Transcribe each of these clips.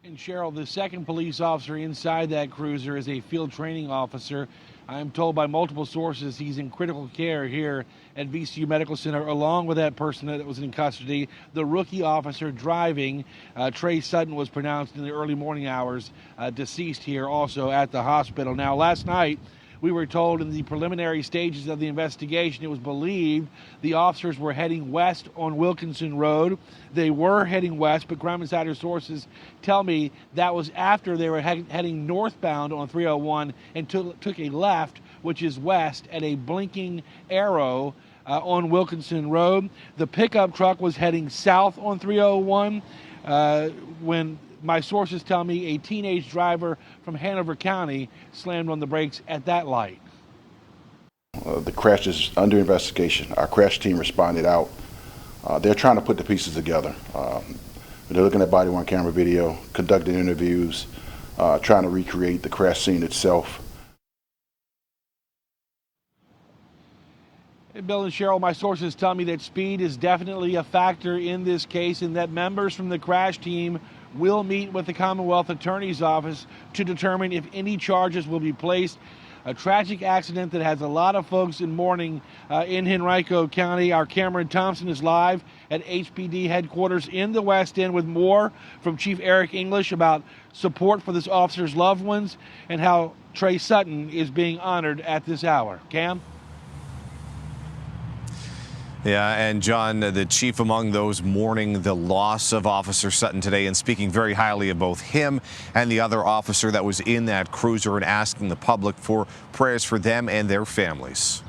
And Cheryl, the second police officer inside that cruiser is a field training officer. I'm told by multiple sources he's in critical care here at VCU Medical Center, along with that person that was in custody. The rookie officer driving, Trey Sutton, was pronounced in the early morning hours deceased here also at the hospital. Now, last night, we were told in the preliminary stages of the investigation, it was believed the officers were heading west on Wilkinson Road. They were heading west, but Crime Insider sources tell me that was after they were heading northbound on 301 and took a left, which is west, at a blinking arrow on Wilkinson Road. The pickup truck was heading south on 301 when my sources tell me a teenage driver from Hanover County slammed on the brakes at that light. The crash is under investigation. Our crash team responded out. They're trying to put the pieces together. They're looking at body-worn camera video, conducting interviews, trying to recreate the crash scene itself. Bill and Cheryl, my sources tell me that speed is definitely a factor in this case and that members from the crash team will meet with the Commonwealth Attorney's Office to determine if any charges will be placed. A tragic accident that has a lot of folks in mourning in Henrico County. Our Cameron Thompson is live at HPD headquarters in the West End with more from Chief Eric English about support for this officer's loved ones and how Trey Sutton is being honored at this hour. Cam? Yeah, and John, the chief among those mourning the loss of Officer Sutton today and speaking very highly of both him and the other officer that was in that cruiser and asking the public for prayers for them and their families.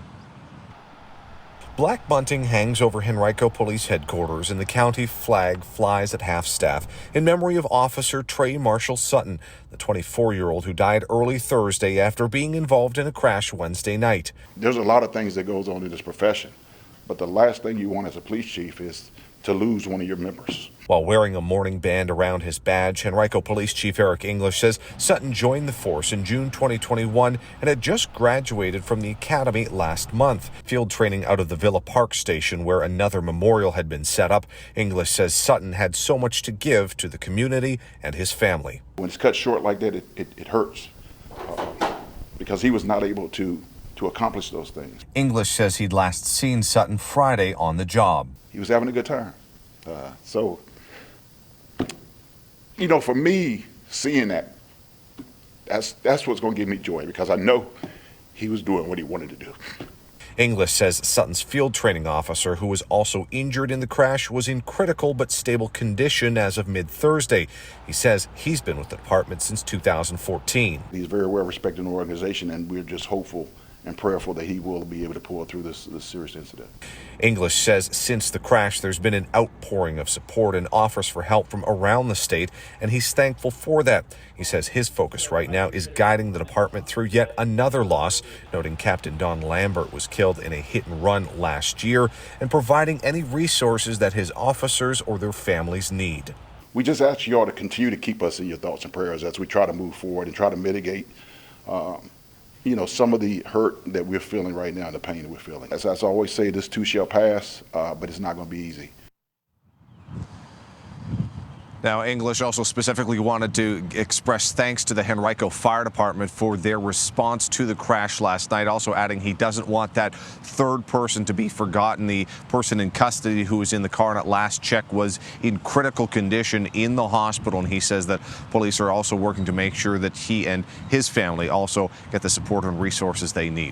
Black bunting hangs over Henrico Police Headquarters and the county flag flies at half-staff in memory of Officer Trey Marshall Sutton, the 24-year-old who died early Thursday after being involved in a crash Wednesday night. There's a lot of things that goes on in this profession, but the last thing you want as a police chief is to lose one of your members. While wearing a mourning band around his badge, Henrico Police Chief Eric English says Sutton joined the force in June 2021 and had just graduated from the academy last month. Field training out of the Villa Park station where another memorial had been set up. English says Sutton had so much to give to the community and his family. When it's cut short like that, it hurts because he was not able to accomplish those things. English says he'd last seen Sutton Friday on the job. He was having a good time. So, you know, for me, seeing that's what's going to give me joy because I know he was doing what he wanted to do. English says Sutton's field training officer, who was also injured in the crash, was in critical but stable condition as of mid-Thursday. He says he's been with the department since 2014. He's very well respected in the organization, and we're just hopeful and prayerful that he will be able to pull through this serious incident. English says since the crash, there's been an outpouring of support and offers for help from around the state, and he's thankful for that. He says his focus right now is guiding the department through yet another loss, noting Captain Don Lambert was killed in a hit-and-run last year, and providing any resources that his officers or their families need. We just ask you all to continue to keep us in your thoughts and prayers as we try to move forward and try to mitigate you know, some of the hurt that we're feeling right now, the pain that we're feeling. As I always say, this too shall pass, but it's not going to be easy. Now, English also specifically wanted to express thanks to the Henrico Fire Department for their response to the crash last night, also adding he doesn't want that third person to be forgotten. The person in custody who was in the car and at last check was in critical condition in the hospital, and he says that police are also working to make sure that he and his family also get the support and resources they need.